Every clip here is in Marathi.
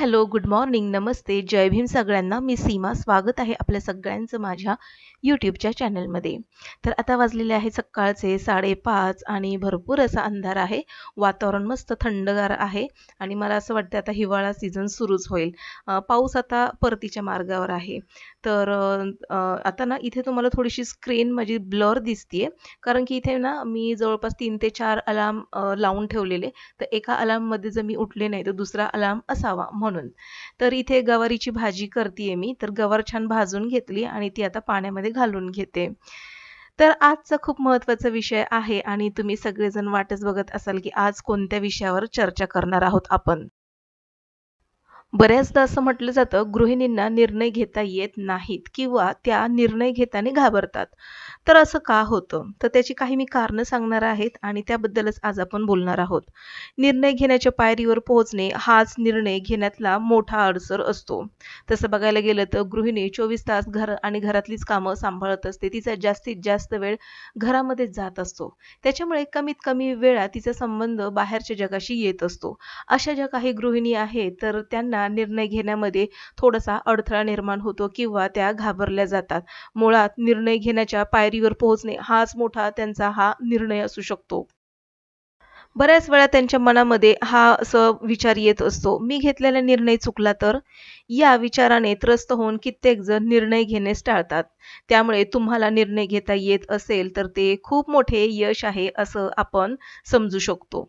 हॅलो, गुड मॉर्निंग, नमस्ते, जय भीम सगळ्यांना. मी सीमा. स्वागत आहे आपल्या सगळ्यांचं माझ्या YouTubeच्या चॅनलमध्ये. तर आता वाजलेले आहे सकाळचे 5:30 आणि भरपूर असा अंधार आहे. वातावरण मस्त थंडगार आहे आणि मला असं वाटतं आता हिवाळा सीझन सुरूच होईल. पाऊस आता परतीच्या मार्गावर आहे. तर आता ना इथे तुम्हाला थोडीशी स्क्रीन माझी ब्लर दिसतीये, कारण की इथे ना मी जवळपास 3 ते 4 अलार्म लावून ठेवलेले. तर एका अलार्ममध्ये जर मी उठले नाही तर दुसरा अलार्म असावा म्हणून. तर इथे गवारीची भाजी करतीये मी. तर गवार छान भाजून घेतली आणि ती आता पाण्यामध्ये घालून घेते. तर आजचा खूप महत्त्वाचा विषय आहे आणि तुम्ही सगळेजण वाटच बघत असाल, की आज कोणत्या विषयावर चर्चा करणार आहोत आपण. बऱ्याचदा असं म्हटलं जातं, गृहिणींना निर्णय घेता येत नाहीत किंवा त्या निर्णय घेताना घाबरतात. तर असं का होतं? तर त्याची काही मी कारणं सांगणार आहेत आणि त्याबद्दलच आज आपण बोलणार आहोत. निर्णय घेण्याच्या पायरीवर पोहोचणे हाच निर्णय घेण्यातला मोठा अडसर असतो. तसं बघायला गेलं तर गृहिणी 24 तास घर आणि घरातलीच कामं सांभाळत असते. तिचा जास्तीत जास्त वेळ घरामध्येच जात असतो. त्याच्यामुळे कमीत कमी वेळा तिचा संबंध बाहेरच्या जगाशी येत असतो. अशा ज्या काही गृहिणी आहेत, तर त्यांना निर्णय घेण्यामध्ये थोडासा अडथळा निर्माण होतो किंवा त्या घाबरल्या जातात. मुळात निर्णय घेण्याच्या पायरीवर पोहोचणे हाच मोठा त्यांचा हा निर्णय असू शकतो. बऱ्याच वेळा त्यांच्या मनामध्ये हा असं विचार येत असतो, मी घेतलेला निर्णय चुकला तर? या विचाराने त्रस्त होऊन कित्येक जण निर्णय घेणेच टाळतात. त्यामुळे तुम्हाला निर्णय घेता येत असेल, तर ते खूप मोठे यश आहे असं आपण समजू शकतो.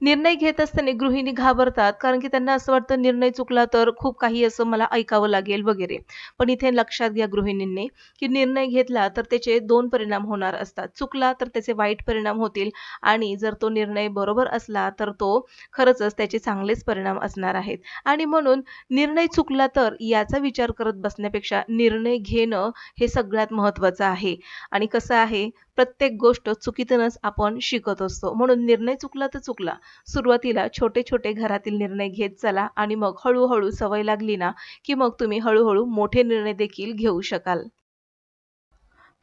निर्णय घेत असताना गृहिणी घाबरतात, कारण की त्यांना असं वाटतं निर्णय चुकला तर खूप काही असं मला ऐकावं लागेल वगैरे. पण इथे लक्षात घ्या गृहिणींनी, की निर्णय घेतला तर त्याचे 2 परिणाम होणार असतात. चुकला तर त्याचे वाईट परिणाम होतील आणि जर तो निर्णय बरोबर असला तर तो खरंचच त्याचे चांगलेच परिणाम असणार आहेत. आणि म्हणून निर्णय चुकला तर याचा विचार करत बसण्यापेक्षा निर्णय घेणं हे सगळ्यात महत्त्वाचं आहे. आणि कसं आहे, प्रत्येक गोष्ट चुकीतूनच आपण शिकत असतो. म्हणून निर्णय चुकला तर चुकला. सुरुवातीला छोटे-छोटे घरातील निर्णय घेत चला आणि मग हळू-हळू सवय लागली ना, की मग तुम्ही हळू-हळू मोठे निर्णय देखील घेऊ शकाल.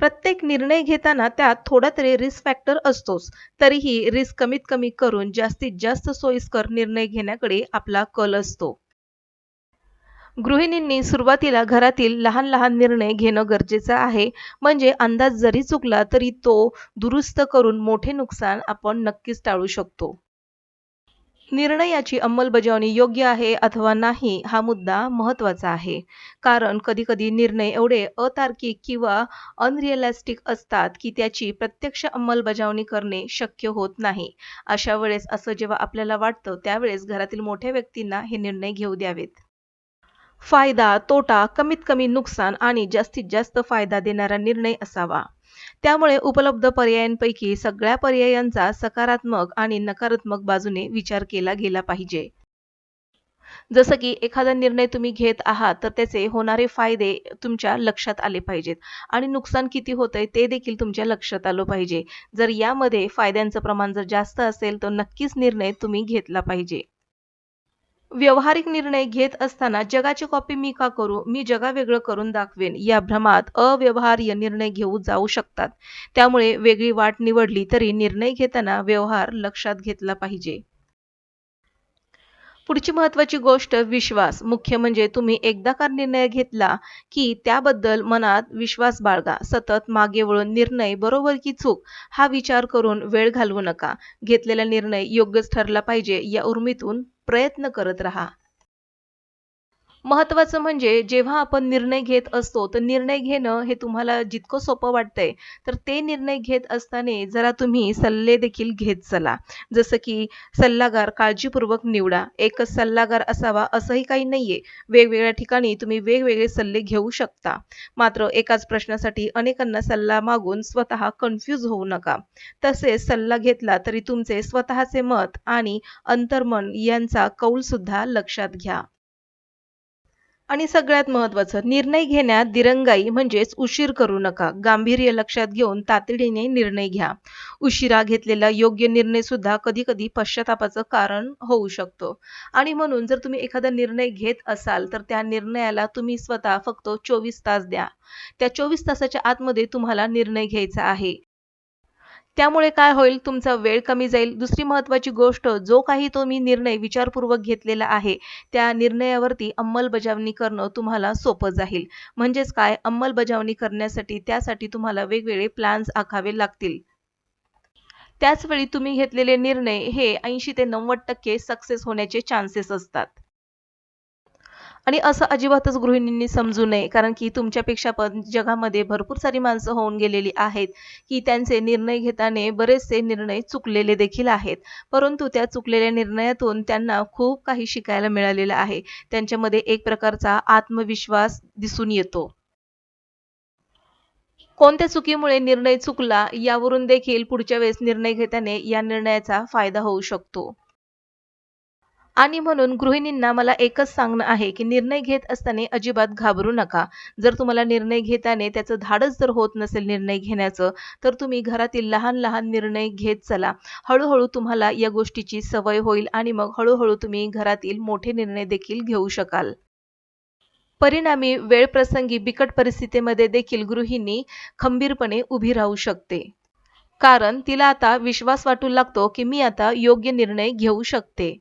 प्रत्येक निर्णय घेताना त्यात थोडा तरी रिस्क फॅक्टर असतोच. तरीही रिस्क कमीत कमी करून जास्तीत जास्त सोयीस्कर निर्णय घेण्याकडे आपला कल असतो. गृहिणींनी सुरुवातीला घरातील लहान-लहान निर्णय घेणं गरजेचं आहे. म्हणजे अंदाज जरी चुकला तरी तो दुरुस्त करून मोठे नुकसान आपण नक्कीच टाळू शकतो. निर्णयाची अंमलबजावणी योग्य आहे अथवा नाही हा मुद्दा महत्त्वाचा आहे. कारण कधी-कधी निर्णय एवढे अतार्किक किंवा अनरिअलिस्टिक असतात, की त्याची प्रत्यक्ष अंमलबजावणी करणे शक्य होत नाही. अशा वेळेस असं जेव्हा आपल्याला वाटतं, त्यावेळेस घरातील मोठ्या व्यक्तींना हे निर्णय घेऊ द्यावेत. फायदा, तोटा, कमीत कमी नुकसान आणि जास्तीत जास्त फायदा देणारा निर्णय असावा. त्यामुळे उपलब्ध पर्यायांपैकी सगळ्या पर्यायांचा सकारात्मक आणि नकारात्मक बाजूने विचार केला गेला पाहिजे. जसं की एखादा निर्णय तुम्ही घेत आहात, तर त्याचे होणारे फायदे तुमच्या लक्षात आले पाहिजेत आणि नुकसान किती होतंय ते देखील तुमच्या लक्षात आलं पाहिजे. जर यामध्ये फायद्यांचं प्रमाण जर जास्त असेल, तर नक्कीच निर्णय तुम्ही घेतला पाहिजे. व्यावहारिक निर्णय घेत असताना जगाची कॉपी मी का करू? मी जगावेगळं करून दाखवेन या भ्रमात अव्यवहार्य निर्णय घेऊ जाऊ शकतात. त्यामुळे वेगळी वाट निवडली तरी निर्णय घेताना व्यवहार लक्षात घेतला पाहिजे. पुढची महत्त्वाची गोष्ट विश्वास. मुख्य म्हणजे तुम्ही एकदा का निर्णय घेतला, की त्याबद्दल मनात विश्वास बाळगा. सतत मागे वळून निर्णय बरोबर की चूक हा विचार करून वेळ घालवू नका. घेतलेला निर्णय योग्यच ठरला पाहिजे या उर्मीतून प्रयत्न करत राहा. महत्त्वाचं म्हणजे जेव्हा आपण निर्णय घेत असतो, तर निर्णय घेणं हे तुम्हाला जितकं सोपं वाटतंय, तर ते निर्णय घेत असताना जरा तुम्ही सल्ले देखील घेत चला. जसं की सल्लागार काळजीपूर्वक निवडा. एकच सल्लागार असावा असंही काही नाहीये. वेगवेगळ्या ठिकाणी तुम्ही वेगवेगळे सल्ले घेऊ शकता. मात्र एकाच प्रश्नासाठी अनेकांना सल्ला मागून स्वतः कन्फ्यूज होऊ नका. तसेच सल्ला घेतला तरी तुमचे स्वतःचे मत आणि अंतर्मन यांचा कौलसुद्धा लक्षात घ्या. आणि सगळ्यात महत्त्वाचं, निर्णय घेण्यात दिरंगाई म्हणजेच उशीर करू नका. गांभीर्य लक्षात घेऊन तातडीने निर्णय घ्या. उशिरा घेतलेला योग्य निर्णय सुद्धा कधी-कधी पश्चातापाचं कारण होऊ शकतो. आणि म्हणून जर तुम्ही एखादा निर्णय घेत असाल, तर त्या निर्णयाला तुम्ही स्वतः फक्त 24 तास द्या. त्या 24 तासाच्या आतमध्ये तुम्हाला निर्णय घ्यायचा आहे. त्यामुळे काय होईल, तुमचा वेळ कमी जाईल. दुसरी महत्त्वाची गोष्ट, जो काही तुम्ही निर्णय विचारपूर्वक घेतलेला आहे, त्या निर्णयावरती अंमलबजावणी करणं तुम्हाला सोपं जाईल. म्हणजेच काय, अंमलबजावणी करण्यासाठी त्यासाठी तुम्हाला वेगवेगळे प्लॅन्स आखावे लागतील. त्याचवेळी तुम्ही घेतलेले निर्णय हे 80 ते 90% सक्सेस होण्याचे चान्सेस असतात. आणि असं अजिबातच गृहिणींनी समजू नये, कारण की तुमच्यापेक्षा पण जगामध्ये भरपूर सारी माणसं होऊन गेलेली आहेत, की त्यांचे निर्णय घेताना बरेचसे निर्णय चुकलेले देखील आहेत. परंतु त्या चुकलेल्या निर्णयातून त्यांना खूप काही शिकायला मिळालेलं आहे. त्यांच्यामध्ये एक प्रकारचा आत्मविश्वास दिसून येतो. कोणत्या चुकीमुळे निर्णय चुकला यावरून देखील पुढच्या वेळेस निर्णय घेताना या निर्णयाचा फायदा होऊ शकतो. आणि म्हणून गृहिणींना मला एकच सांगणं आहे, की निर्णय घेत असताना अजिबात घाबरू नका. जर तुम्हाला निर्णय घेताना त्याचं धाडस जर होत नसेल निर्णय घेण्याचं, तर तुम्ही घरातील लहान-लहान निर्णय घेत चला. हळू तुम्हाला या गोष्टीची सवय होईल आणि मग हळू तुम्ही घरातील मोठे निर्णय देखील घेऊ शकाल. परिणामी वेळप्रसंगी बिकट परिस्थितीमध्ये देखील गृहिणी खंबीरपणे उभी राहू शकते. कारण तिला आता विश्वास वाटू लागतो, की मी आता योग्य निर्णय घेऊ शकते.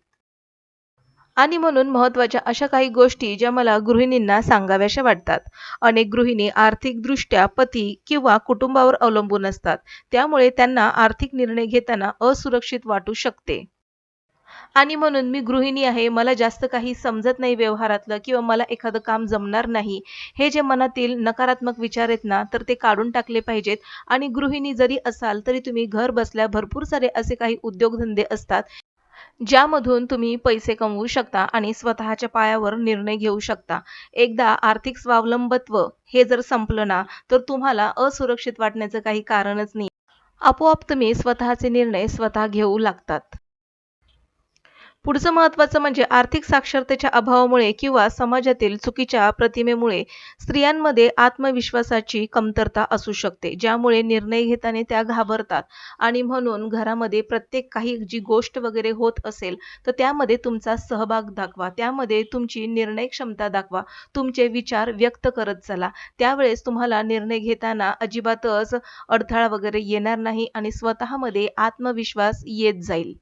आणि म्हणून महत्त्वाच्या अशा काही गोष्टी ज्या मला गृहिणींना सांगाव्याशा वाटतात. अनेक गृहिणी आर्थिकदृष्ट्या पती किंवा कुटुंबावर अवलंबून असतात. त्यामुळे त्यांना आर्थिक निर्णय घेताना असुरक्षित वाटू शकते. आणि म्हणून मी गृहिणी आहे, मला जास्त काही समजत नाही व्यवहारातलं किंवा मला एखादं काम जमणार नाही. हे जे मनातील नकारात्मक विचार आहेत ना, तर ते काढून टाकले पाहिजेत. आणि गृहिणी जरी असाल, तरी तुम्ही घर बसल्या भरपूर सारे असे काही उद्योगधंदे असतात, ज्यामधून तुम्ही पैसे कमवू शकता आणि स्वतःच्या पायावर निर्णय घेऊ शकता. एकदा आर्थिक स्वावलंबत्व हे जर संपलं ना, तर तुम्हाला असुरक्षित वाटण्याचं काही कारणच नाही. आपोआप तुम्ही स्वतःचे निर्णय स्वतः घेऊ लागतात. पुढचं महत्त्वाचं म्हणजे आर्थिक साक्षरतेच्या अभावामुळे किंवा समाजातील चुकीच्या प्रतिमेमुळे स्त्रियांमध्ये आत्मविश्वासाची कमतरता असू शकते, ज्यामुळे निर्णय घेताना त्या घाबरतात. आणि म्हणून घरामध्ये प्रत्येक काही जी गोष्ट वगैरे होत असेल, तर त्यामध्ये तुमचा सहभाग दाखवा. त्यामध्ये तुमची निर्णय क्षमता दाखवा. तुमचे विचार व्यक्त करत चला. त्यावेळेस तुम्हाला निर्णय घेताना अजिबातच अडथळा वगैरे येणार नाही आणि स्वतःमध्ये आत्मविश्वास येत जाईल.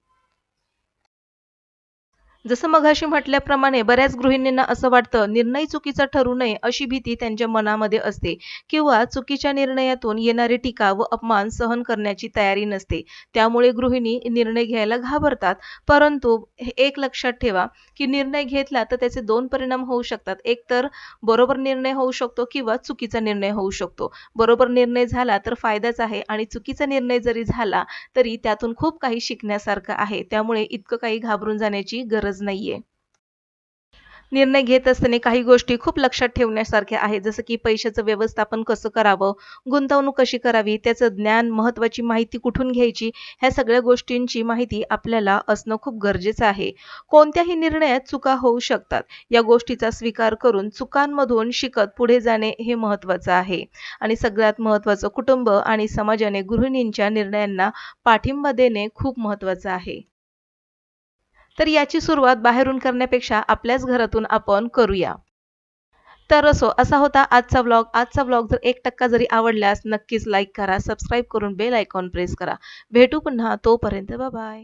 जसं मघाशी म्हटल्याप्रमाणे बऱ्याच गृहिणींना असं वाटतं, निर्णय चुकीचा ठरू नये अशी भीती त्यांच्या मनामध्ये असते किंवा चुकीच्या निर्णयातून येणारी टीका व अपमान सहन करण्याची तयारी नसते. त्यामुळे गृहिणी निर्णय घ्यायला घाबरतात. परंतु हे एक लक्षात ठेवा, की निर्णय घेतला तर त्याचे 2 परिणाम होऊ शकतात. एक तर बरोबर निर्णय होऊ शकतो किंवा चुकीचा निर्णय होऊ शकतो. बरोबर निर्णय झाला तर फायदाच आहे आणि चुकीचा निर्णय जरी झाला तरी त्यातून खूप काही शिकण्यासारखं आहे. त्यामुळे इतकं काही घाबरून जाण्याची गरज नाहीये. निर्णय घेत असताना काही गोष्टी खूप लक्षात ठेवण्यासारख्या आहेत. जसं की पैशाचं व्यवस्थापन कसं करावं, गुंतवणूक कशी करावी, त्याचं ज्ञान, महत्त्वाची माहिती कुठून घ्यायची, ह्या सगळ्या गोष्टींची माहिती आपल्याला असणं खूप गरजेचं आहे. कोणत्याही निर्णयात चुका होऊ शकतात. या गोष्टीचा स्वीकार करून चुकांमधून शिकत पुढे जाणे हे महत्त्वाचं आहे. आणि सगळ्यात महत्त्वाचं, कुटुंब आणि समाजाने गृहिणींच्या निर्णयांना पाठिंबा देणे खूप महत्त्वाचं आहे. तर याची सुरुवात बाहेरून करण्यापेक्षा आपल्याच घरातून आपण करूया. तर असो, असा होता आजचा व्लॉग. आजचा व्लॉग जर 1% जरी आवडल्यास नक्कीच लाईक करा, सबस्क्राईब करून बेल आयकॉन प्रेस करा. भेटू पुन्हा, तोपर्यंत बाय.